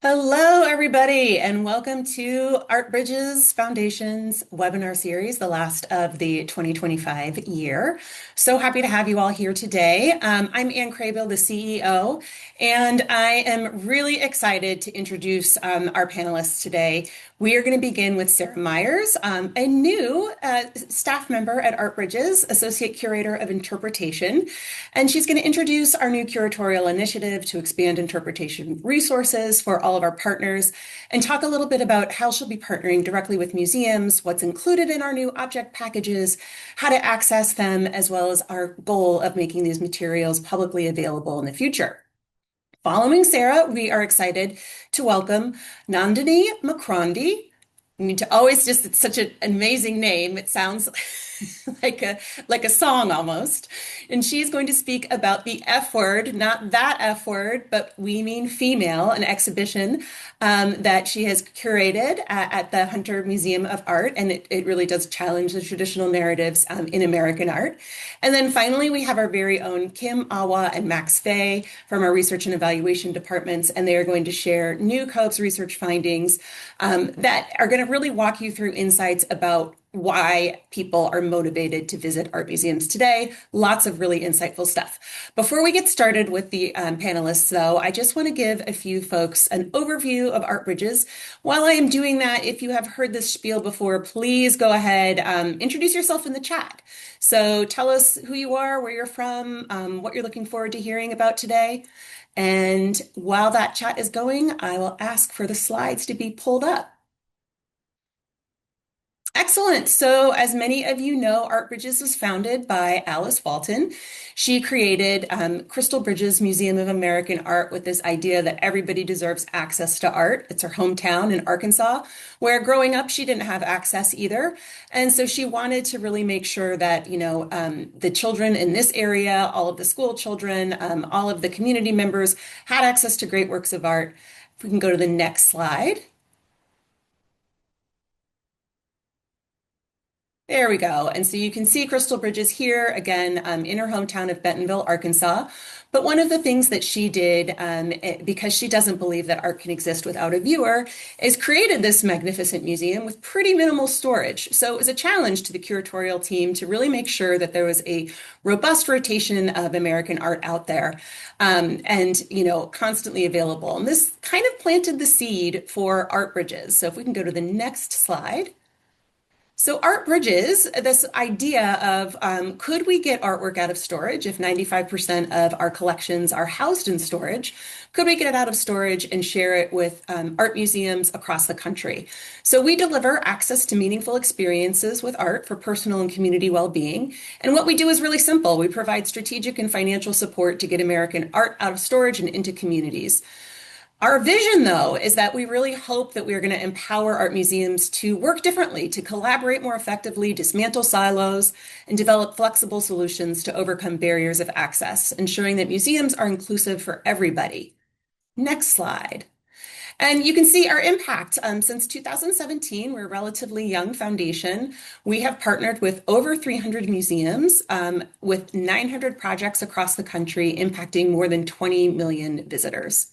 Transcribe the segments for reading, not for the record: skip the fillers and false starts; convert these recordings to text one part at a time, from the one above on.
Hello, everybody, and welcome to Art Bridges Foundation's webinar series, the last of the 2025 year. So happy to have you all here today. I'm Ann Craybill, the CEO, and I am really excited to introduce our panelists today. We are going to begin with Sarah Myers, a new staff member at Art Bridges, Associate Curator of Interpretation, and she's going to introduce our new curatorial initiative to expand interpretation resources for all of our partners and talk a little bit about how she'll be partnering directly with museums, what's included in our new object packages, how to access them, as well as our goal of making these materials publicly available in the future. Following Sarah, we are excited to welcome Nandini Makrondi. You need to always just, it's such an amazing name. It sounds like a song almost. And she's going to speak about the F word, not that F word, but we mean female, an exhibition that she has curated at the Hunter Museum of Art. And it really does challenge the traditional narratives in American art. And then finally, we have our very own Kim Awa and Max Fay from our research and evaluation departments. And they are going to share new COVES research findings that are going to really walk you through insights about why people are motivated to visit art museums today. Lots of really insightful stuff. Before we get started with the panelists, though, I just want to give a few folks an overview of Art Bridges. While I am doing that, if you have heard this spiel before, please go ahead, introduce yourself in the chat. So tell us who you are, where you're from, what you're looking forward to hearing about today. And while that chat is going, I will ask for the slides to be pulled up. Excellent. So, as many of you know, Art Bridges was founded by Alice Walton. She created Crystal Bridges Museum of American Art with this idea that everybody deserves access to art. It's her hometown in Arkansas, where growing up, she didn't have access either. And so she wanted to really make sure that, the children in this area, all of the school children, all of the community members had access to great works of art. If we can go to the next slide. There we go. And so you can see Crystal Bridges here, again, in her hometown of Bentonville, Arkansas. But one of the things that she did, because she doesn't believe that art can exist without a viewer, is created this magnificent museum with pretty minimal storage. So it was a challenge to the curatorial team to really make sure that there was a robust rotation of American art out there, and, constantly available. And this kind of planted the seed for Art Bridges. So if we can go to the next slide. So Art Bridges, this idea of could we get artwork out of storage if 95% of our collections are housed in storage? Could we get it out of storage and share it with art museums across the country? So we deliver access to meaningful experiences with art for personal and community well-being. And what we do is really simple. We provide strategic and financial support to get American art out of storage and into communities. Our vision, though, is that we really hope that we are going to empower art museums to work differently, to collaborate more effectively, dismantle silos, and develop flexible solutions to overcome barriers of access, ensuring that museums are inclusive for everybody. Next slide. And you can see our impact. Since 2017, we're a relatively young foundation. We have partnered with over 300 museums with 900 projects across the country, impacting more than 20 million visitors.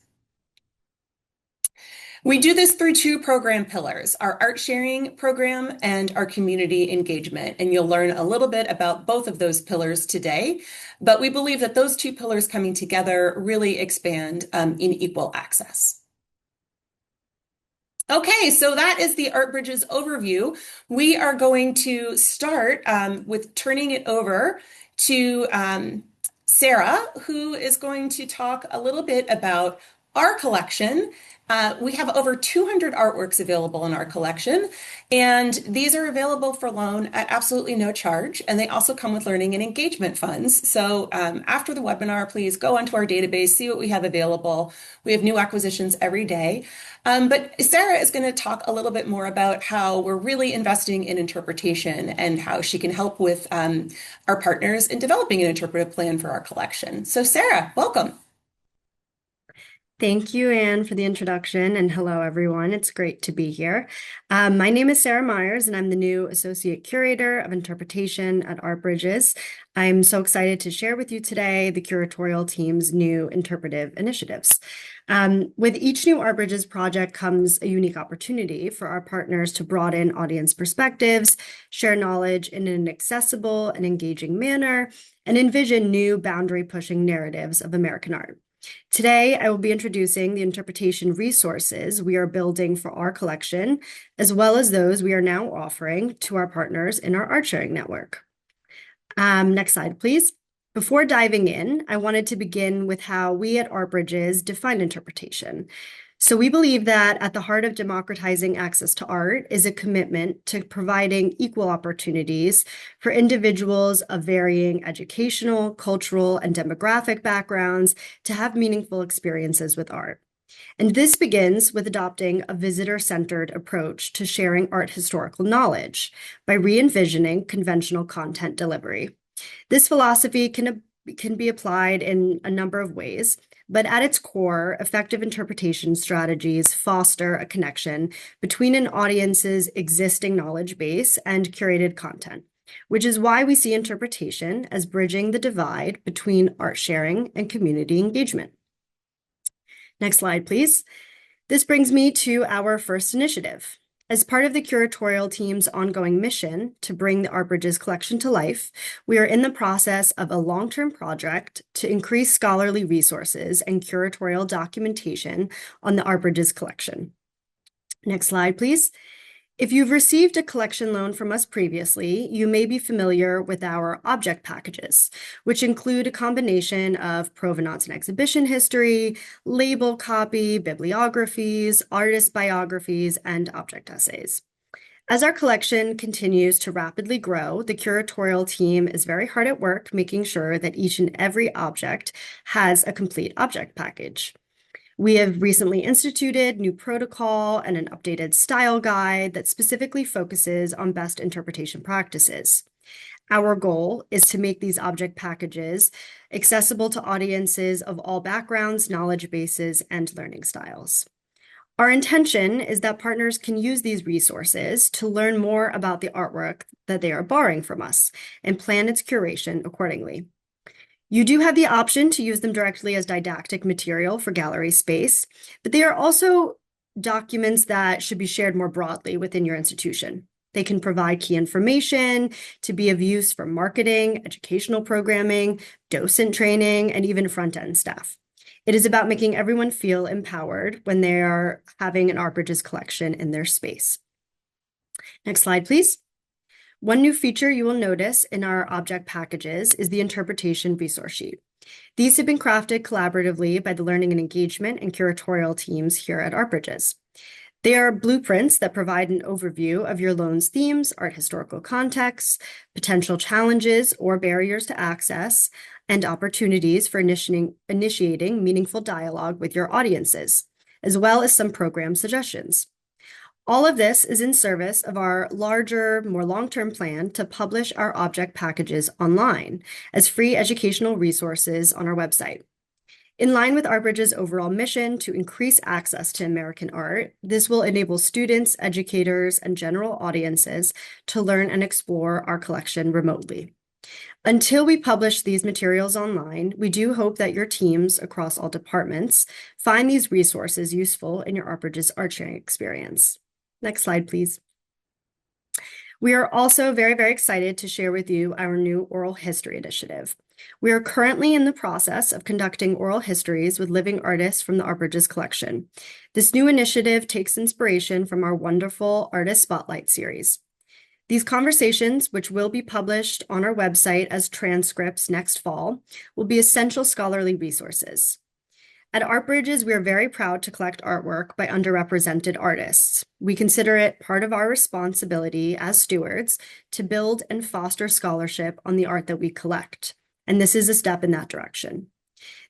We do this through two program pillars, our art sharing program and our community engagement. And you'll learn a little bit about both of those pillars today. But we believe that those two pillars coming together really expand in equal access. Okay, so that is the Art Bridges overview. We are going to start with turning it over to Sarah, who is going to talk a little bit about our collection. We have over 200 artworks available in our collection, and these are available for loan at absolutely no charge, and they also come with learning and engagement funds. So after the webinar, please go onto our database, see what we have available. We have new acquisitions every day. But Sarah is going to talk a little bit more about how we're really investing in interpretation and how she can help with our partners in developing an interpretive plan for our collection. So Sarah, welcome. Thank you, Anne, for the introduction, and hello, everyone. It's great to be here. My name is Sarah Myers, and I'm the new Associate Curator of Interpretation at Art Bridges. I'm so excited to share with you today the curatorial team's new interpretive initiatives. With each new Art Bridges project comes a unique opportunity for our partners to broaden audience perspectives, share knowledge in an accessible and engaging manner, and envision new boundary-pushing narratives of American art. Today, I will be introducing the interpretation resources we are building for our collection, as well as those we are now offering to our partners in our art sharing network. Next slide, please. Before diving in, I wanted to begin with how we at Art Bridges define interpretation. So we believe that at the heart of democratizing access to art is a commitment to providing equal opportunities for individuals of varying educational, cultural, and demographic backgrounds to have meaningful experiences with art. And this begins with adopting a visitor-centered approach to sharing art historical knowledge by re-envisioning conventional content delivery. This philosophy can be applied in a number of ways, but at its core, effective interpretation strategies foster a connection between an audience's existing knowledge base and curated content, which is why we see interpretation as bridging the divide between art sharing and community engagement. Next slide, please. This brings me to our first initiative. As part of the curatorial team's ongoing mission to bring the Art Bridges collection to life, we are in the process of a long-term project to increase scholarly resources and curatorial documentation on the Art Bridges collection. Next slide, please. If you've received a collection loan from us previously, you may be familiar with our object packages, which include a combination of provenance and exhibition history, label copy, bibliographies, artist biographies, and object essays. As our collection continues to rapidly grow, the curatorial team is very hard at work making sure that each and every object has a complete object package. We have recently instituted new protocol and an updated style guide that specifically focuses on best interpretation practices. Our goal is to make these object packages accessible to audiences of all backgrounds, knowledge bases, and learning styles. Our intention is that partners can use these resources to learn more about the artwork that they are borrowing from us and plan its curation accordingly. You do have the option to use them directly as didactic material for gallery space, but they are also documents that should be shared more broadly within your institution. They can provide key information to be of use for marketing, educational programming, docent training, and even front-end staff. It is about making everyone feel empowered when they are having an Art Bridges collection in their space. Next slide, please. One new feature you will notice in our object packages is the interpretation resource sheet. These have been crafted collaboratively by the learning and engagement and curatorial teams here at Art Bridges. They are blueprints that provide an overview of your loan's themes, art historical contexts, potential challenges or barriers to access, and opportunities for initiating meaningful dialogue with your audiences, as well as some program suggestions. All of this is in service of our larger, more long-term plan to publish our object packages online as free educational resources on our website. In line with Art Bridges' overall mission to increase access to American art, this will enable students, educators, and general audiences to learn and explore our collection remotely. Until we publish these materials online, we do hope that your teams across all departments find these resources useful in your Art Bridges art sharing experience. Next slide, please. We are also very, very excited to share with you our new oral history initiative. We are currently in the process of conducting oral histories with living artists from the Art Bridges collection. This new initiative takes inspiration from our wonderful Artist Spotlight series. These conversations, which will be published on our website as transcripts next fall, will be essential scholarly resources. At Art Bridges, we are very proud to collect artwork by underrepresented artists. We consider it part of our responsibility as stewards to build and foster scholarship on the art that we collect, and this is a step in that direction.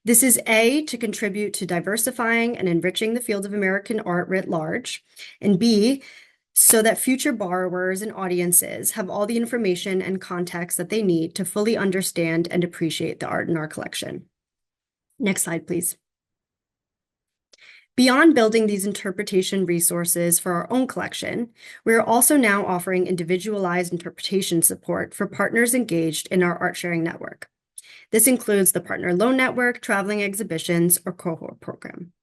This is A, to contribute to diversifying and enriching the field of American art writ large, and B, so that future borrowers and audiences have all the information and context that they need to fully understand and appreciate the art in our collection. Next slide, please. Beyond building these interpretation resources for our own collection, we are also now offering individualized interpretation support for partners engaged in our art sharing network. This includes the Partner Loan Network, traveling exhibitions, or cohort program.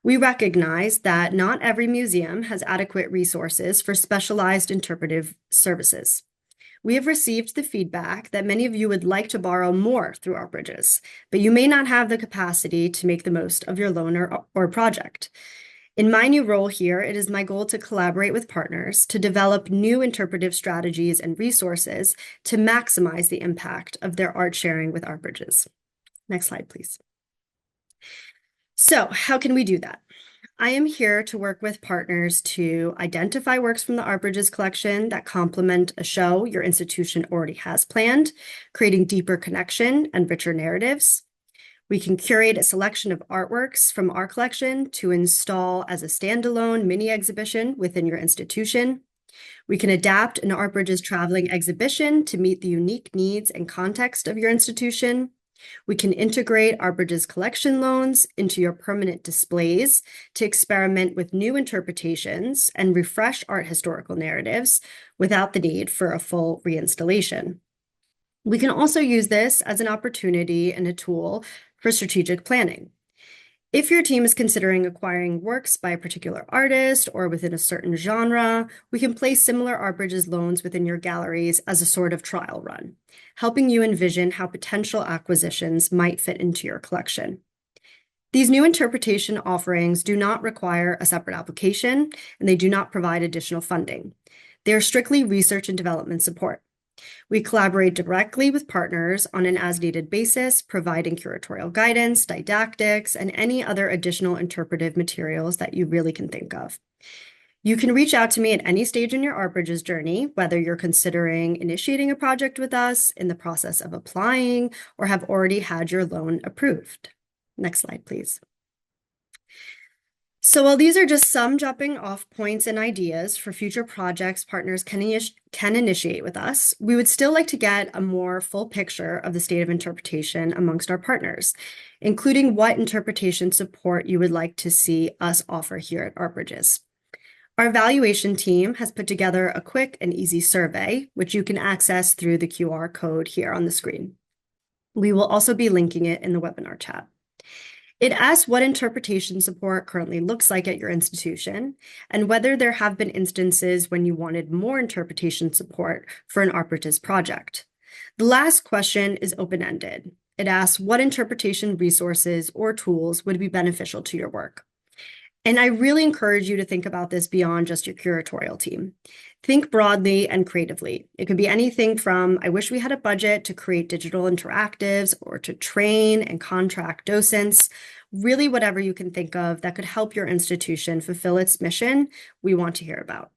We recognize that not every museum has adequate resources for specialized interpretive services. We have received the feedback that many of you would like to borrow more through our bridges, but you may not have the capacity to make the most of your loan or project. In my new role here, it is my goal to collaborate with partners to develop new interpretive strategies and resources to maximize the impact of their art sharing with art bridges. Next slide, please. So, how can we do that? I am here to work with partners to identify works from the Art Bridges collection that complement a show your institution already has planned, creating deeper connection and richer narratives. We can curate a selection of artworks from our collection to install as a standalone mini exhibition within your institution. We can adapt an Art Bridges traveling exhibition to meet the unique needs and context of your institution. We can integrate Art Bridges collection loans into your permanent displays to experiment with new interpretations and refresh art historical narratives without the need for a full reinstallation. We can also use this as an opportunity and a tool for strategic planning. If your team is considering acquiring works by a particular artist or within a certain genre, we can place similar Art Bridges loans within your galleries as a sort of trial run, helping you envision how potential acquisitions might fit into your collection. These new interpretation offerings do not require a separate application, and they do not provide additional funding. They are strictly research and development support. We collaborate directly with partners on an as-needed basis, providing curatorial guidance, didactics, and any other additional interpretive materials that you really can think of. You can reach out to me at any stage in your Art Bridges journey, whether you're considering initiating a project with us, in the process of applying, or have already had your loan approved. Next slide, please. So while these are just some jumping off points and ideas for future projects partners can initiate with us, we would still like to get a more full picture of the state of interpretation amongst our partners, including what interpretation support you would like to see us offer here at Art Bridges. Our evaluation team has put together a quick and easy survey, which you can access through the QR code here on the screen. We will also be linking it in the webinar chat. It asks what interpretation support currently looks like at your institution and whether there have been instances when you wanted more interpretation support for an Art Bridges project. The last question is open-ended. It asks what interpretation resources or tools would be beneficial to your work. And I really encourage you to think about this beyond just your curatorial team. Think broadly and creatively. It could be anything from, I wish we had a budget to create digital interactives or to train and contract docents, really whatever you can think of that could help your institution fulfill its mission, we want to hear about.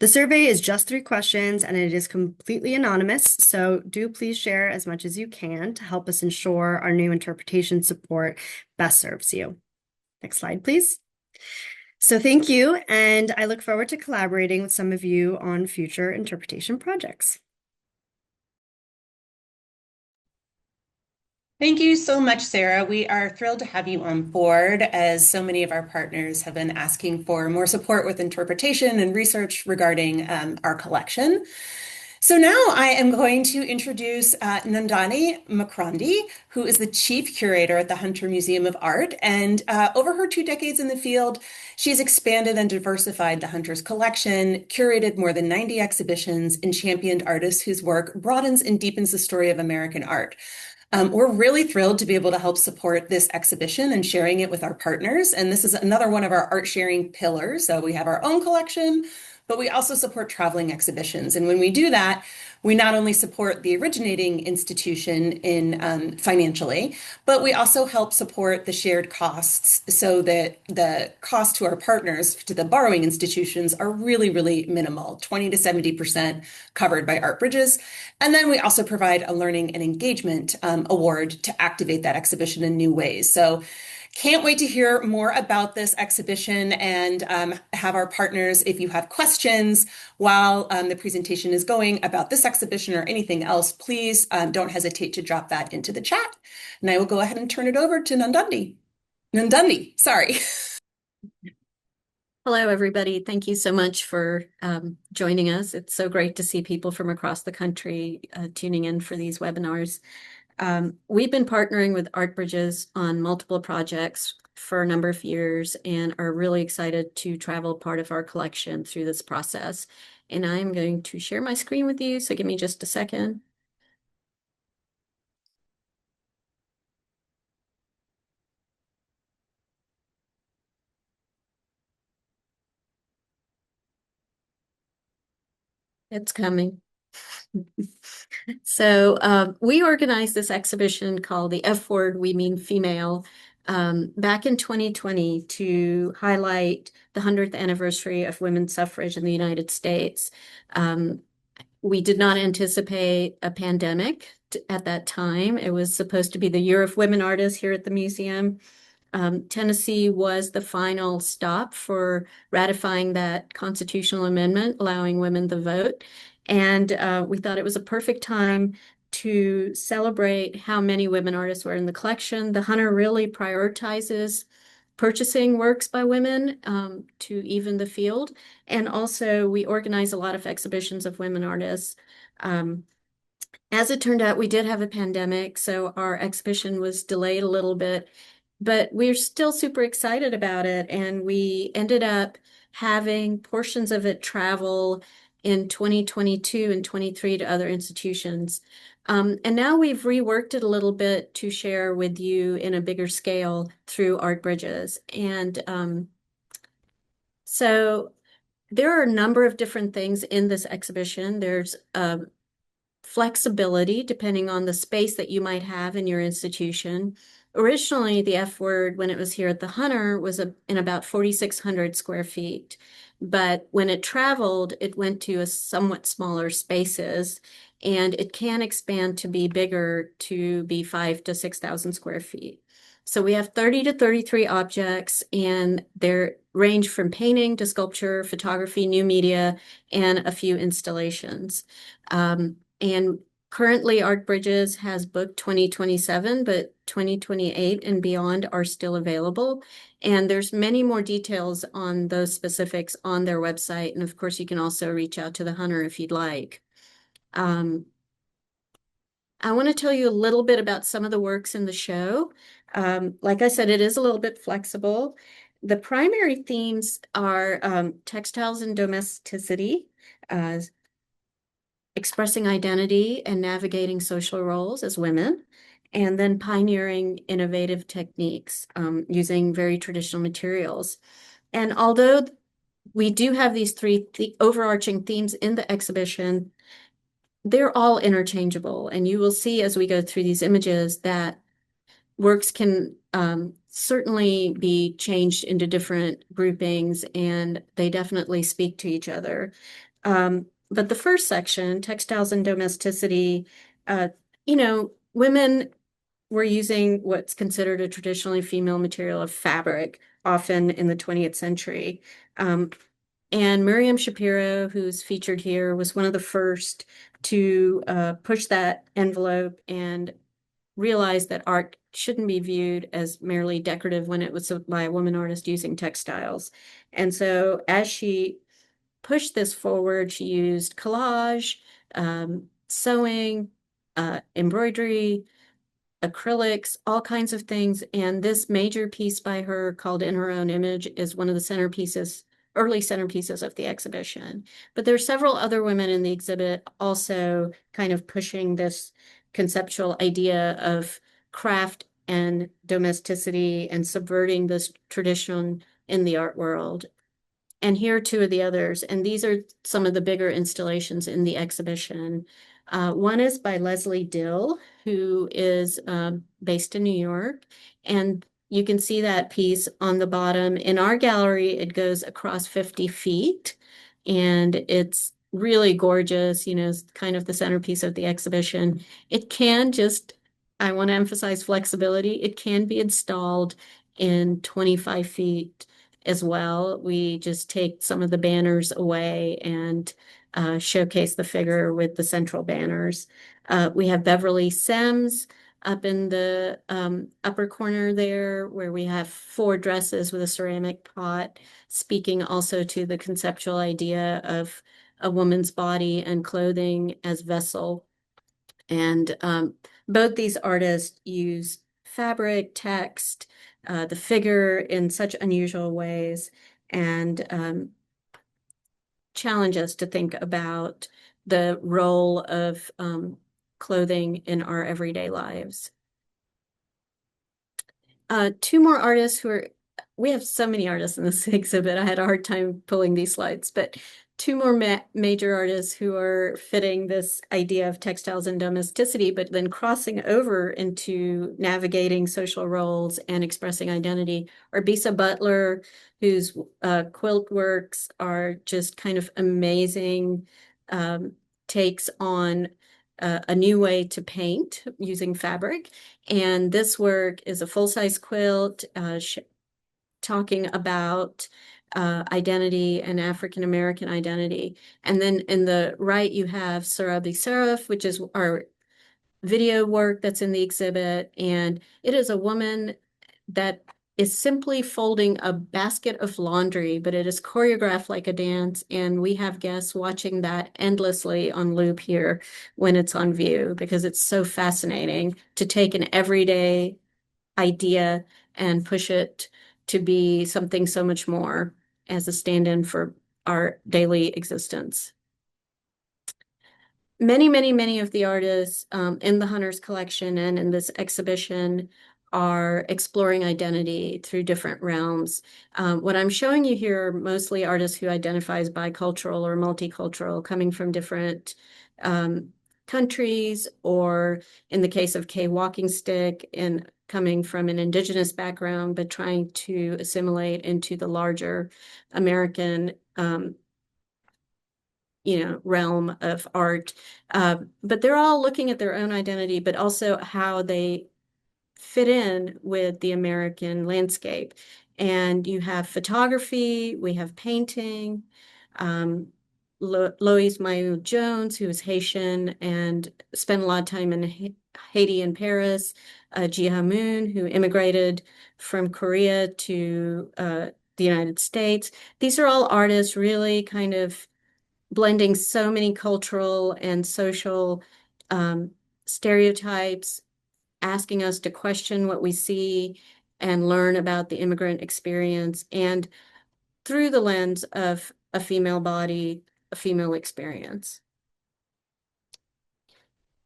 The survey is just 3 questions and it is completely anonymous, so do please share as much as you can to help us ensure our new interpretation support best serves you. Next slide, please. So thank you, and I look forward to collaborating with some of you on future interpretation projects. Thank you so much, Sarah. We are thrilled to have you on board, as so many of our partners have been asking for more support with interpretation and research regarding our collection. So now I am going to introduce Nandani Makrandi, who is the chief curator at the Hunter Museum of Art. And over her 2 decades in the field, she's expanded and diversified the Hunter's collection, curated more than 90 exhibitions, and championed artists whose work broadens and deepens the story of American art. We're really thrilled to be able to help support this exhibition and sharing it with our partners. And this is another one of our art sharing pillars. So we have our own collection, but we also support traveling exhibitions. And when we do that, we not only support the originating institution in financially, but we also help support the shared costs so that the cost to our partners, to the borrowing institutions, are really, really minimal, 20 to 70% covered by Art Bridges. And then we also provide a learning and engagement award to activate that exhibition in new ways. So can't wait to hear more about this exhibition and have our partners, if you have questions while the presentation is going about this exhibition or anything else, please don't hesitate to drop that into the chat. And I will go ahead and turn it over to Nandandi. Nandandi, sorry. Hello, everybody. Thank you so much for joining us. It's so great to see people from across the country tuning in for these webinars. We've been partnering with ArtBridges on multiple projects for a number of years and are really excited to travel part of our collection through this process. And I'm going to share my screen with you, so give me just a second. It's coming. So we organized this exhibition called The F Word, We Mean Female, back in 2020 to highlight the 100th anniversary of women's suffrage in the United States. We did not anticipate a pandemic at that time. It was supposed to be the Year of Women Artists here at the museum. Tennessee was the final stop for ratifying that constitutional amendment, allowing women the vote. And we thought it was a perfect time to celebrate how many women artists were in the collection. The Hunter really prioritizes purchasing works by women to even the field. And also, we organize a lot of exhibitions of women artists. As it turned out, we did have a pandemic, so our exhibition was delayed a little bit, but we're still super excited about it. And we ended up having portions of it travel in 2022 and 23 to other institutions. And now we've reworked it a little bit to share with you in a bigger scale through Art Bridges. And so there are a number of different things in this exhibition. There's flexibility depending on the space that you might have in your institution. Originally, the F Word, when it was here at the Hunter, was in about 4,600 square feet. But when it traveled, it went to a somewhat smaller spaces, and it can expand to be bigger, to be 5,000 to 6,000 square feet. So we have 30 to 33 objects, and they range from painting to sculpture, photography, new media, and a few installations. And currently, Art Bridges has booked 2027, but 2028 and beyond are still available. And there's many more details on those specifics on their website. And of course, you can also reach out to the Hunter if you'd like. I want to tell you a little bit about some of the works in the show. Like I said, it is a little bit flexible. The primary themes are textiles and domesticity, expressing identity and navigating social roles as women, and then pioneering innovative techniques using very traditional materials. And although we do have these three overarching themes in the exhibition, they're all interchangeable. And you will see as we go through these images that works can certainly be changed into different groupings, and they definitely speak to each other. But the first section, textiles and domesticity, women were using what's considered a traditionally female material of fabric, often in the 20th century. And Miriam Shapiro, who's featured here, was one of the first to push that envelope and realize that art shouldn't be viewed as merely decorative when it was by a woman artist using textiles. And so as she pushed this forward, she used collage, sewing, embroidery, acrylics, all kinds of things. And this major piece by her called In Her Own Image is one of the centerpieces, early centerpieces of the exhibition. But there are several other women in the exhibit also kind of pushing this conceptual idea of craft and domesticity and subverting this tradition in the art world. And here are two of the others. And these are some of the bigger installations in the exhibition. One is by Leslie Dill, who is based in New York. And you can see that piece on the bottom. In our gallery, it goes across 50 feet. And it's really gorgeous, kind of the centerpiece of the exhibition. It can just, I want to emphasize flexibility. It can be installed in 25 feet as well. We just take some of the banners away and showcase the figure with the central banners. We have Beverly Sims, up in the upper corner there, where we have 4 dresses with a ceramic pot, speaking also to the conceptual idea of a woman's body and clothing as vessel. And both these artists use fabric, text, the figure in such unusual ways, and challenge us to think about the role of clothing in our everyday lives. 2 more artists we have so many artists in this exhibit. I had a hard time pulling these slides, but 2 more major artists who are fitting this idea of textiles and domesticity, but then crossing over into navigating social roles and expressing identity, are Bisa Butler, whose quilt works are just kind of amazing takes on a new way to paint using fabric. And this work is a full-size quilt talking about identity and African American identity. And then in the right, you have Sarabi Seraph, which is our video work that's in the exhibit. And it is a woman that is simply folding a basket of laundry, but it is choreographed like a dance. And we have guests watching that endlessly on loop here when it's on view, because it's so fascinating to take an everyday idea and push it to be something so much more as a stand-in for our daily existence. Many, many, many of the artists in the Hunters collection and in this exhibition are exploring identity through different realms. What I'm showing you here are mostly artists who identify as bicultural or multicultural, coming from different countries, or in the case of Kay Walking Stick, and coming from an indigenous background, but trying to assimilate into the larger American realm of art. But they're all looking at their own identity, but also how they fit in with the American landscape. And you have photography, we have painting, Lois Mayu Jones, who is Haitian and spent a lot of time in Haiti and Paris, Jia Moon, who immigrated from Korea to the United States. These are all artists really kind of blending so many cultural and social stereotypes, asking us to question what we see and learn about the immigrant experience, and through the lens of a female body, a female experience.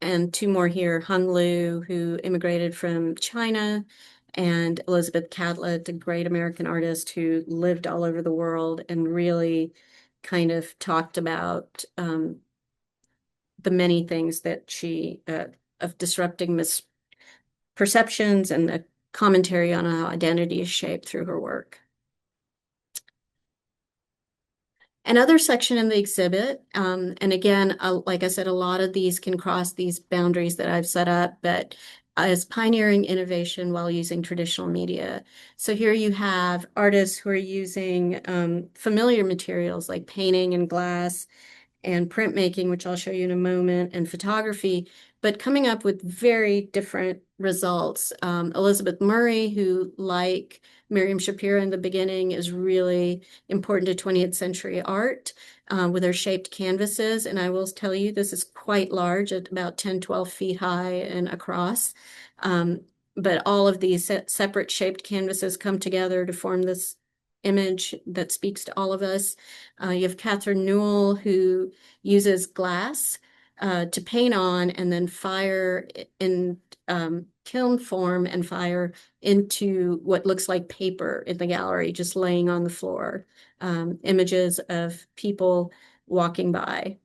And 2 more here, Hung Lu, who immigrated from China, and Elizabeth Catlett, a great American artist who lived all over the world and really kind of talked about the many things that she, of disrupting misperceptions and a commentary on how identity is shaped through her work. Another section in the exhibit, and again, like I said, a lot of these can cross these boundaries that I've set up, but is pioneering innovation while using traditional media. So here you have artists who are using familiar materials like painting and glass and printmaking, which I'll show you in a moment, and photography, but coming up with very different results. Elizabeth Murray, who, like Miriam Shapiro in the beginning, is really important to 20th century art with her shaped canvases. And I will tell you, this is quite large, at about 10, 12 feet high and across. But all of these separate shaped canvases come together to form this image that speaks to all of us. You have Catherine Newell, who uses glass to paint on and then fire in kiln form and fire into what looks like paper in the gallery, just laying on the floor. Images of people walking by.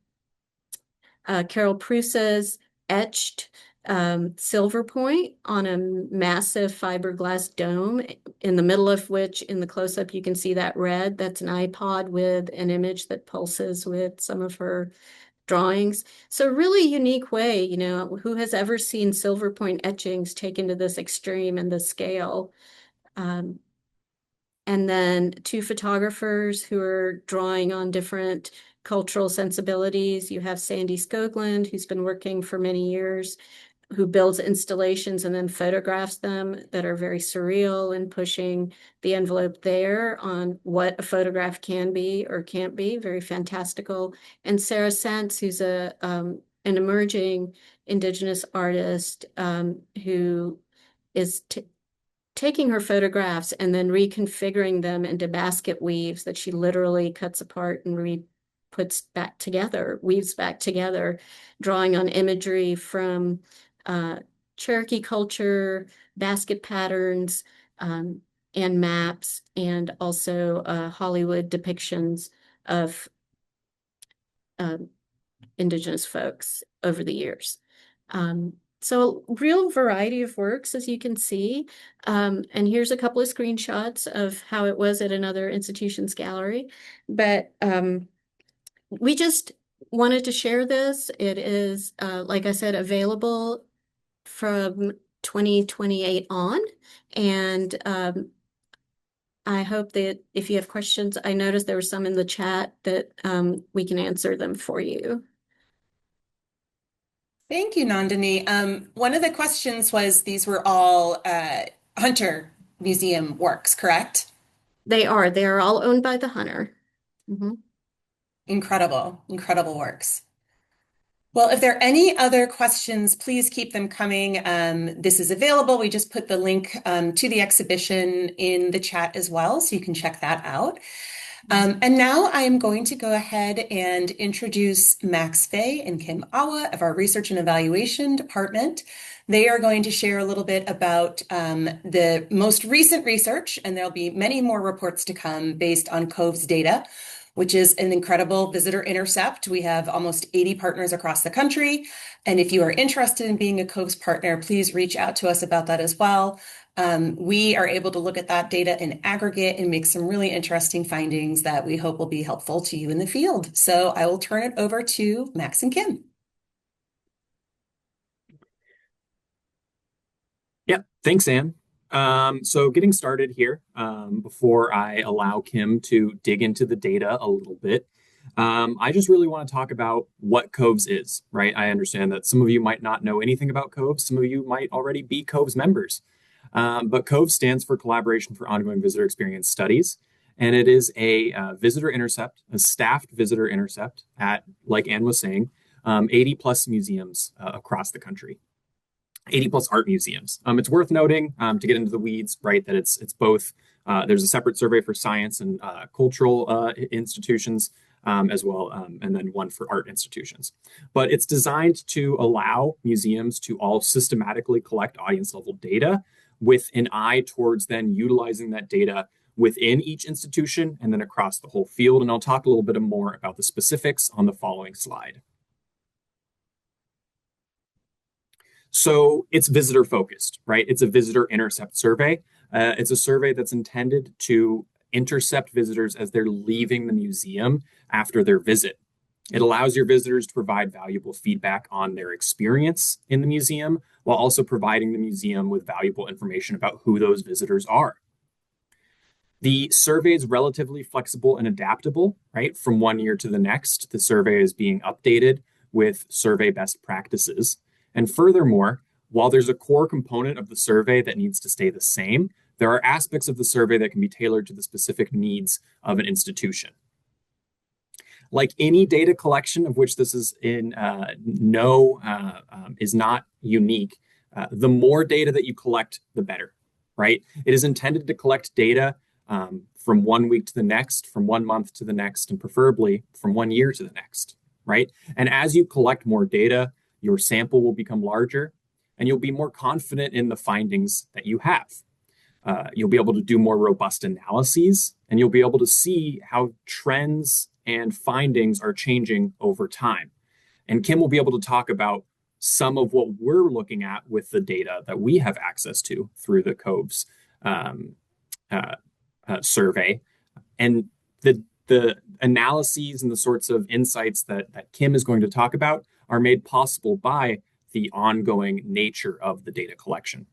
Carol Prusa's etched silver point on a massive fiberglass dome, in the middle of which, in the close-up, you can see that red. That's an iPod with an image that pulses with some of her drawings. So really unique way, you know, who has ever seen silver point etchings taken to this extreme and this scale? And then 2 photographers who are drawing on different cultural sensibilities. You have Sandy Skoglund, who's been working for many years who builds installations and then photographs them that are very surreal and pushing the envelope there on what a photograph can be or can't be, very fantastical. And Sarah Sentz, who's an emerging Indigenous artist who is taking her photographs and then reconfiguring them into basket weaves that she literally cuts apart and puts back together, weaves back together, drawing on imagery from Cherokee culture, basket patterns, and maps, and also Hollywood depictions of Indigenous folks over the years. So real variety of works, as you can see. And here's a couple of screenshots of how it was at another institution's gallery. But we just wanted to share this. It is, like I said, available from 2028 on. And I hope that if you have questions, I noticed there were some in the chat that we can answer them for you. Thank you, Nandini. One of the questions was these were all Hunter Museum works, correct? They are all owned by the Hunter. Mhm. Incredible, incredible works. Well, if there are any other questions, please keep them coming. This is available. We just put the link to the exhibition in the chat as well, so you can check that out. And now I am going to go ahead and introduce Max Fay and Kim Awa of our Research and Evaluation Department. They are going to share a little bit about the most recent research, and there'll be many more reports to come based on COVES data, which is an incredible visitor intercept. We have almost 80 partners across the country. And if you are interested in being a COVES partner, please reach out to us about that as well. We are able to look at that data in aggregate and make some really interesting findings that we hope will be helpful to you in the field. So I will turn it over to Max and Kim. Yeah, thanks, Anne. So getting started here, before I allow Kim to dig into the data a little bit, I just really want to talk about what COVES is, right? I understand that some of you might not know anything about COVES. Some of you might already be COVES members. But COVES stands for Collaboration for Ongoing Visitor Experience Studies. And it is a visitor intercept, a staffed visitor intercept at, like Anne was saying, 80 plus museums across the country. 80 plus art museums. It's worth noting, to get into the weeds, right, that it's both, there's a separate survey for science and cultural institutions as well, and then one for art institutions. But it's designed to allow museums to all systematically collect audience level data with an eye towards then utilizing that data within each institution and then across the whole field. And I'll talk a little bit more about the specifics on the following slide. So it's visitor focused, right? It's a visitor intercept survey. It's a survey that's intended to intercept visitors as they're leaving the museum after their visit. It allows your visitors to provide valuable feedback on their experience in the museum while also providing the museum with valuable information about who those visitors are. The survey is relatively flexible and adaptable, right? From one year to the next, the survey is being updated with survey best practices. And furthermore, while there's a core component of the survey that needs to stay the same, there are aspects of the survey that can be tailored to the specific needs of an institution. Like any data collection, of which this is is not unique, the more data that you collect, the better, right? It is intended to collect data from 1 week to the next, from 1 month to the next, and preferably from 1 year to the next, right? And as you collect more data, your sample will become larger and you'll be more confident in the findings that you have. You'll be able to do more robust analyses and you'll be able to see how trends and findings are changing over time. And Kim will be able to talk about some of what we're looking at with the data that we have access to through the COVES survey. And the analyses and the sorts of insights that Kim is going to talk about are made possible by the ongoing nature of the data collection.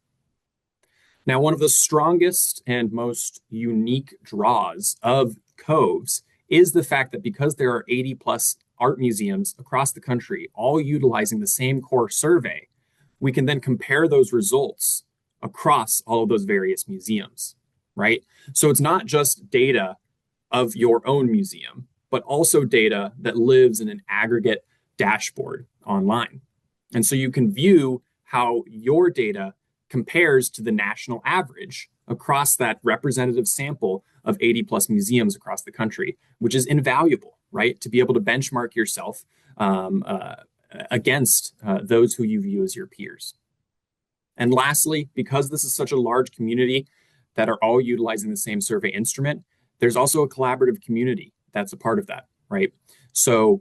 Now, one of the strongest and most unique draws of COVES is the fact that because there are 80 plus art museums across the country, all utilizing the same core survey, we can then compare those results across all of those various museums, right? So it's not just data of your own museum, but also data that lives in an aggregate dashboard online. And so you can view how your data compares to the national average across that representative sample of 80 plus museums across the country, which is invaluable, right? To be able to benchmark yourself against those who you view as your peers. And lastly, because this is such a large community that are all utilizing the same survey instrument, there's also a collaborative community that's a part of that, right? So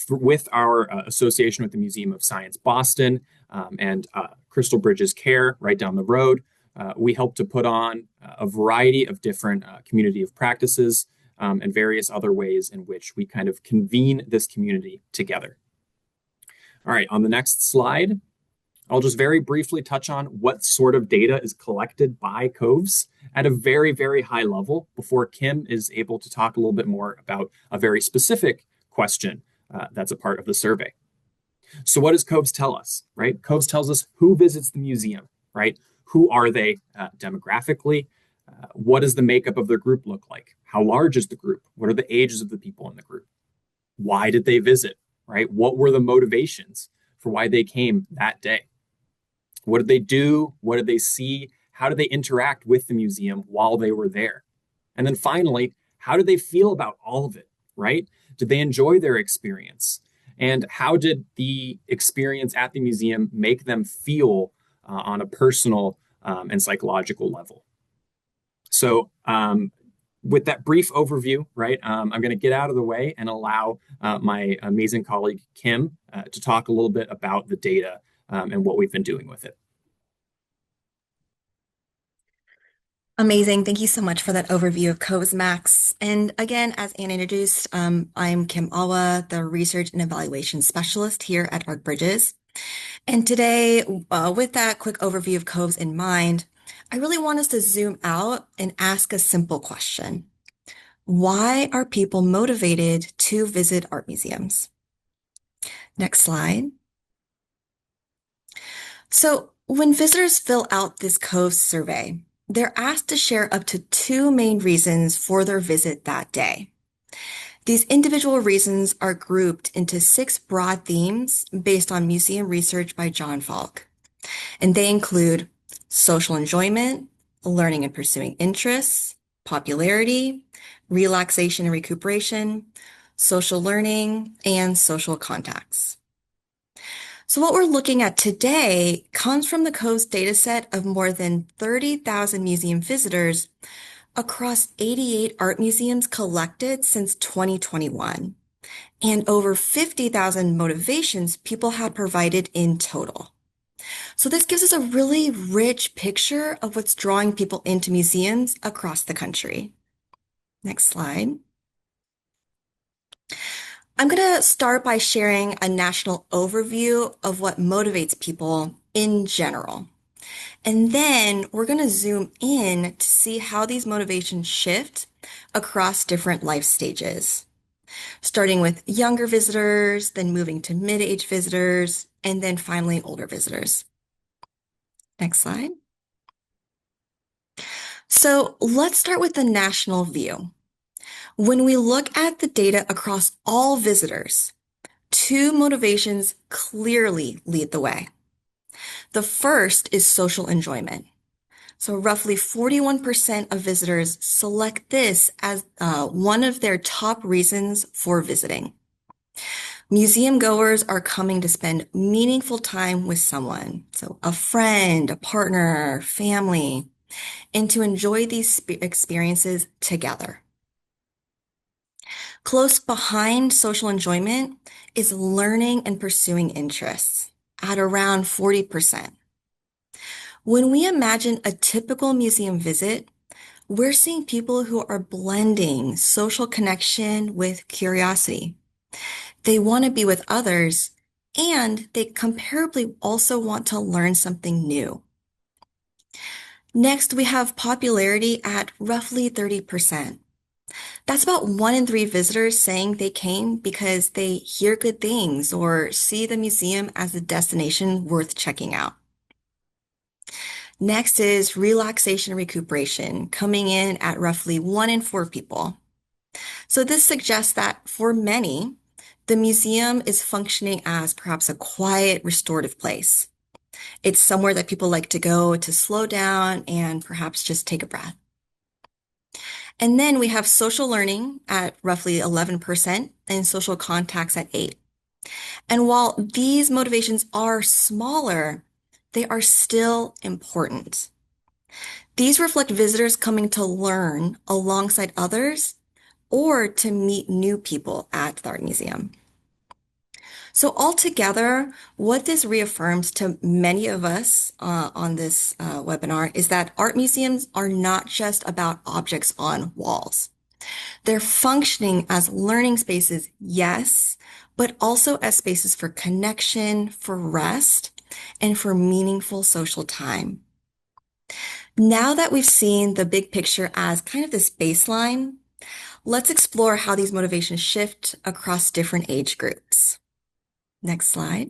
with our association with the Museum of Science Boston and Crystal Bridges Care right down the road, we help to put on a variety of different community of practices and various other ways in which we kind of convene this community together. All right, on the next slide, I'll just very briefly touch on what sort of data is collected by COVES at a very, very high level before Kim is able to talk a little bit more about a very specific question that's a part of the survey. So what does COVES tell us, right? COVES tells us who visits the museum, right? Who are they demographically? What does the makeup of their group look like? How large is the group? What are the ages of the people in the group? Why did they visit, right? What were the motivations for why they came that day? What did they do? What did they see? How did they interact with the museum while they were there? And then finally, how did they feel about all of it, right? Did they enjoy their experience? And how did the experience at the museum make them feel on a personal and psychological level? So with that brief overview, right, I'm going to get out of the way and allow my amazing colleague, Kim, to talk a little bit about the data and what we've been doing with it. Amazing. Thank you so much for that overview of COVES Max. And again, as Anne introduced, I'm Kim Awa, the Research and Evaluation Specialist here at ArcBridges. And today, with that quick overview of COVES in mind, I really want us to zoom out and ask a simple question. Why are people motivated to visit art museums? Next slide. So when visitors fill out this COVES survey, they're asked to share up to 2 main reasons for their visit that day. These individual reasons are grouped into 6 broad themes based on museum research by John Falk. And they include social enjoyment, learning and pursuing interests, popularity, relaxation and recuperation, social learning, and social contacts. So what we're looking at today comes from the COVES dataset of more than 30,000 museum visitors across 88 art museums collected since 2021, and over 50,000 motivations people had provided in total. So this gives us a really rich picture of what's drawing people into museums across the country. Next slide. I'm going to start by sharing a national overview of what motivates people in general. And then we're going to zoom in to see how these motivations shift across different life stages, starting with younger visitors, then moving to mid-age visitors, and then finally older visitors. Next slide. So let's start with the national view. When we look at the data across all visitors, 2 motivations clearly lead the way. The first is social enjoyment. So roughly 41% of visitors select this as one of their top reasons for visiting. Museum goers are coming to spend meaningful time with someone, so a friend, a partner, family, and to enjoy these experiences together. Close behind social enjoyment is learning and pursuing interests at around 40%. When we imagine a typical museum visit, we're seeing people who are blending social connection with curiosity. They want to be with others, and they comparably also want to learn something new. Next, we have popularity at roughly 30%. That's about 1 in 3 visitors saying they came because they hear good things or see the museum as a destination worth checking out. Next is relaxation and recuperation, coming in at roughly 1 in 4 people. So this suggests that for many, the museum is functioning as perhaps a quiet, restorative place. It's somewhere that people like to go to slow down and perhaps just take a breath. And then we have social learning at roughly 11% and social contacts at 8%. And while these motivations are smaller, they are still important. These reflect visitors coming to learn alongside others or to meet new people at the art museum. So altogether, what this reaffirms to many of us on this webinar is that art museums are not just about objects on walls. They're functioning as learning spaces, yes, but also as spaces for connection, for rest, and for meaningful social time. Now that we've seen the big picture as kind of this baseline, let's explore how these motivations shift across different age groups. Next slide.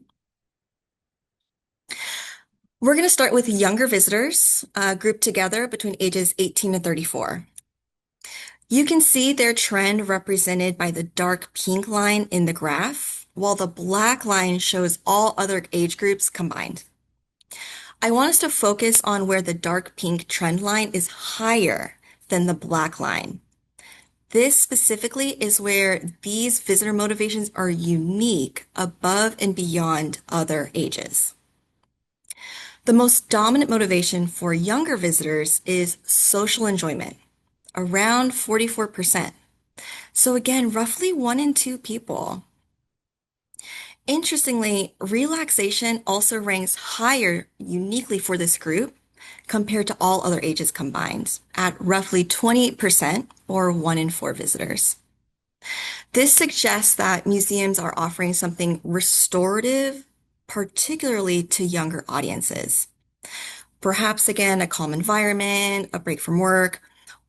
We're going to start with younger visitors, grouped together between ages 18 and 34. You can see their trend represented by the dark pink line in the graph, while the black line shows all other age groups combined. I want us to focus on where the dark pink trend line is higher than the black line. This specifically is where these visitor motivations are unique above and beyond other ages. The most dominant motivation for younger visitors is social enjoyment, around 44%. So again, roughly 1 in 2 people. Interestingly, relaxation also ranks higher uniquely for this group compared to all other ages combined at roughly 28% or 1 in 4 visitors. This suggests that museums are offering something restorative, particularly to younger audiences. Perhaps again, a calm environment, a break from work,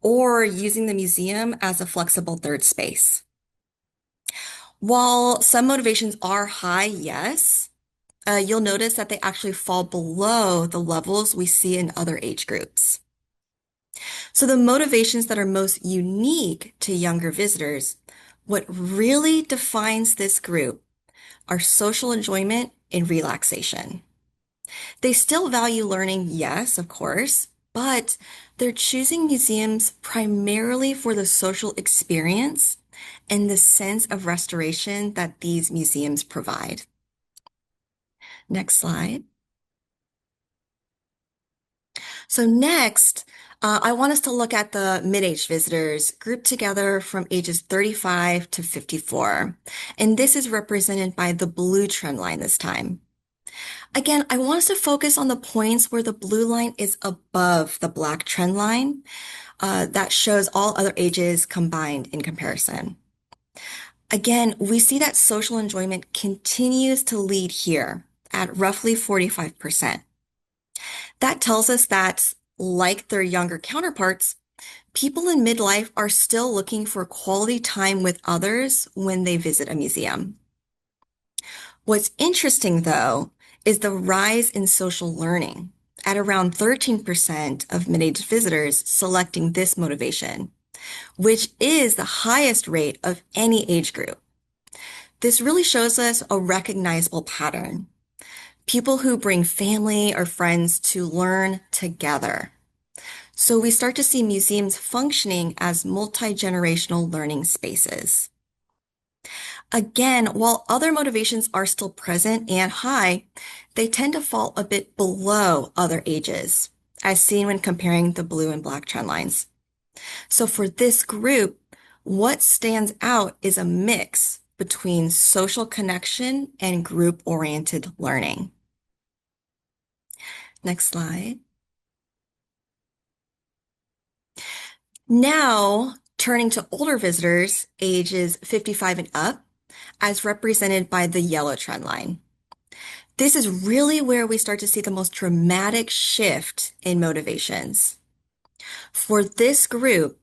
or using the museum as a flexible third space. While some motivations are high, yes, you'll notice that they actually fall below the levels we see in other age groups. So the motivations that are most unique to younger visitors, what really defines this group are social enjoyment and relaxation. They still value learning, yes, of course, but they're choosing museums primarily for the social experience and the sense of restoration that these museums provide. Next slide. So next, I want us to look at the mid-age visitors grouped together from ages 35 to 54. And this is represented by the blue trend line this time. Again, I want us to focus on the points where the blue line is above the black trend line. That shows all other ages combined in comparison. Again, we see that social enjoyment continues to lead here at roughly 45%. That tells us that, like their younger counterparts, people in midlife are still looking for quality time with others when they visit a museum. What's interesting, though, is the rise in social learning at around 13% of mid-aged visitors selecting this motivation, which is the highest rate of any age group. This really shows us a recognizable pattern. People who bring family or friends to learn together. So we start to see museums functioning as multi-generational learning spaces. Again, while other motivations are still present and high, they tend to fall a bit below other ages, as seen when comparing the blue and black trend lines. So for this group, what stands out is a mix between social connection and group-oriented learning. Next slide. Now, turning to older visitors, ages 55 and up, as represented by the yellow trend line. This is really where we start to see the most dramatic shift in motivations. For this group,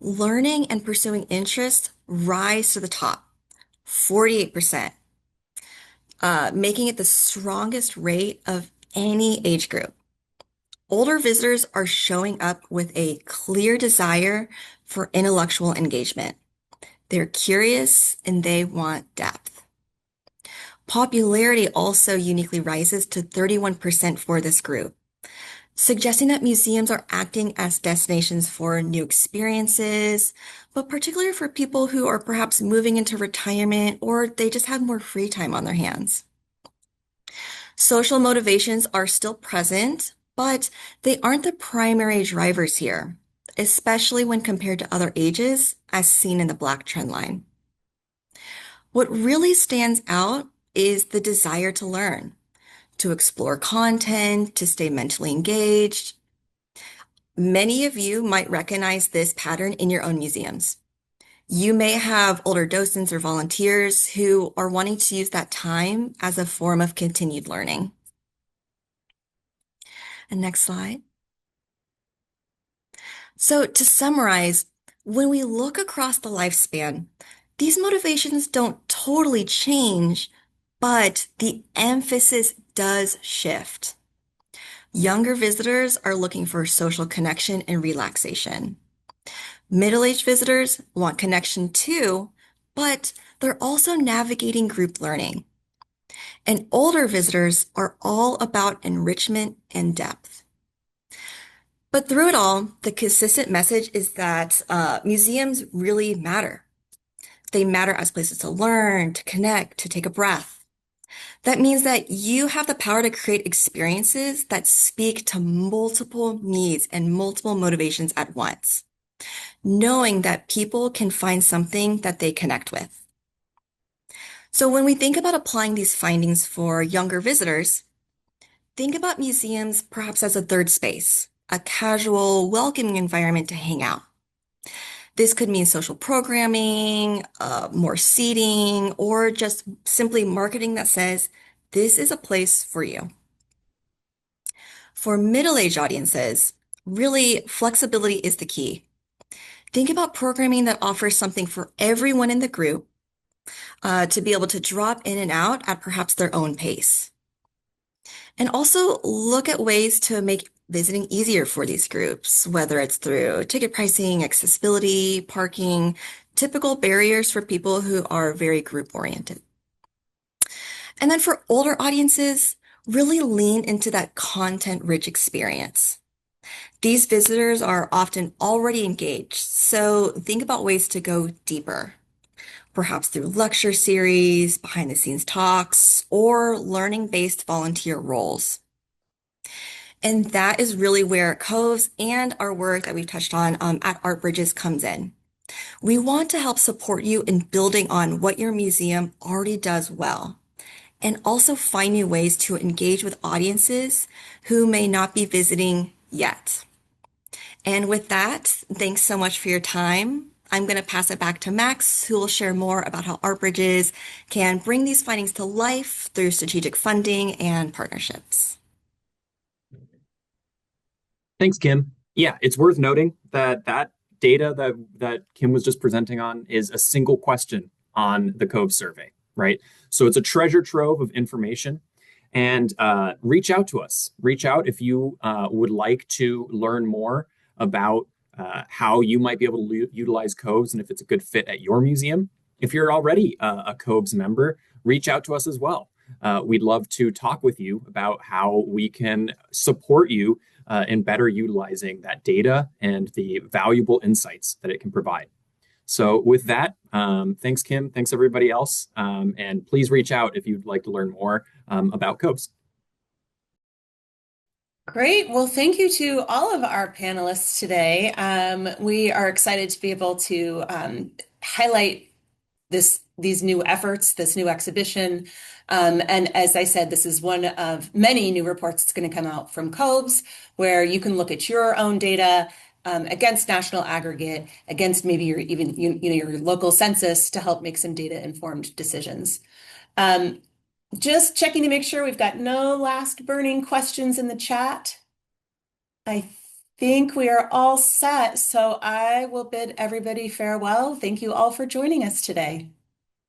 learning and pursuing interests rise to the top, 48%, making it the strongest rate of any age group. Older visitors are showing up with a clear desire for intellectual engagement. They're curious and they want depth. Popularity also uniquely rises to 31% for this group, suggesting that museums are acting as destinations for new experiences, but particularly for people who are perhaps moving into retirement or they just have more free time on their hands. Social motivations are still present, but they aren't the primary drivers here, especially when compared to other ages, as seen in the black trend line. What really stands out is the desire to learn, to explore content, to stay mentally engaged. Many of you might recognize this pattern in your own museums. You may have older docents or volunteers who are wanting to use that time as a form of continued learning. And next slide. So to summarize, when we look across the lifespan, these motivations don't totally change, but the emphasis does shift. Younger visitors are looking for social connection and relaxation. Middle-aged visitors want connection too, but they're also navigating group learning. And older visitors are all about enrichment and depth. But through it all, the consistent message is that museums really matter. They matter as places to learn, to connect, to take a breath. That means that you have the power to create experiences that speak to multiple needs and multiple motivations at once, knowing that people can find something that they connect with. So when we think about applying these findings for younger visitors, think about museums perhaps as a third space, a casual, welcoming environment to hang out. This could mean social programming, more seating, or just simply marketing that says, this is a place for you. For middle-aged audiences, really, flexibility is the key. Think about programming that offers something for everyone in the group to be able to drop in and out at perhaps their own pace. And also look at ways to make visiting easier for these groups, whether it's through ticket pricing, accessibility, parking, typical barriers for people who are very group oriented. And then for older audiences, really lean into that content-rich experience. These visitors are often already engaged, so think about ways to go deeper, perhaps through lecture series, behind-the-scenes talks, or learning-based volunteer roles. And that is really where COVES and our work that we've touched on at Art Bridges comes in. We want to help support you in building on what your museum already does well, and also find new ways to engage with audiences who may not be visiting yet. And with that, thanks so much for your time. I'm going to pass it back to Max, who will share more about how Art Bridges can bring these findings to life through strategic funding and partnerships. Thanks, Kim. Yeah, it's worth noting that data that Kim was just presenting on is a single question on the COVES survey, right? So it's a treasure trove of information. And reach out to us. Reach out if you would like to learn more about how you might be able to utilize COVES and if it's a good fit at your museum. If you're already a COVES member, reach out to us as well. We'd love to talk with you about how we can support you in better utilizing that data and the valuable insights that it can provide. So with that, thanks, Kim. Thanks, everybody else. And please reach out if you'd like to learn more about COVES. Great. Well, thank you to all of our panelists today. We are excited to be able to highlight these new efforts, this new exhibition. And as I said, this is one of many new reports that's going to come out from COVES, where you can look at your own data against national aggregate, against maybe your even your local census to help make some data-informed decisions. Just checking to make sure we've got no last burning questions in the chat. I Think we are all set, so I will bid everybody farewell. Thank you all for joining us today.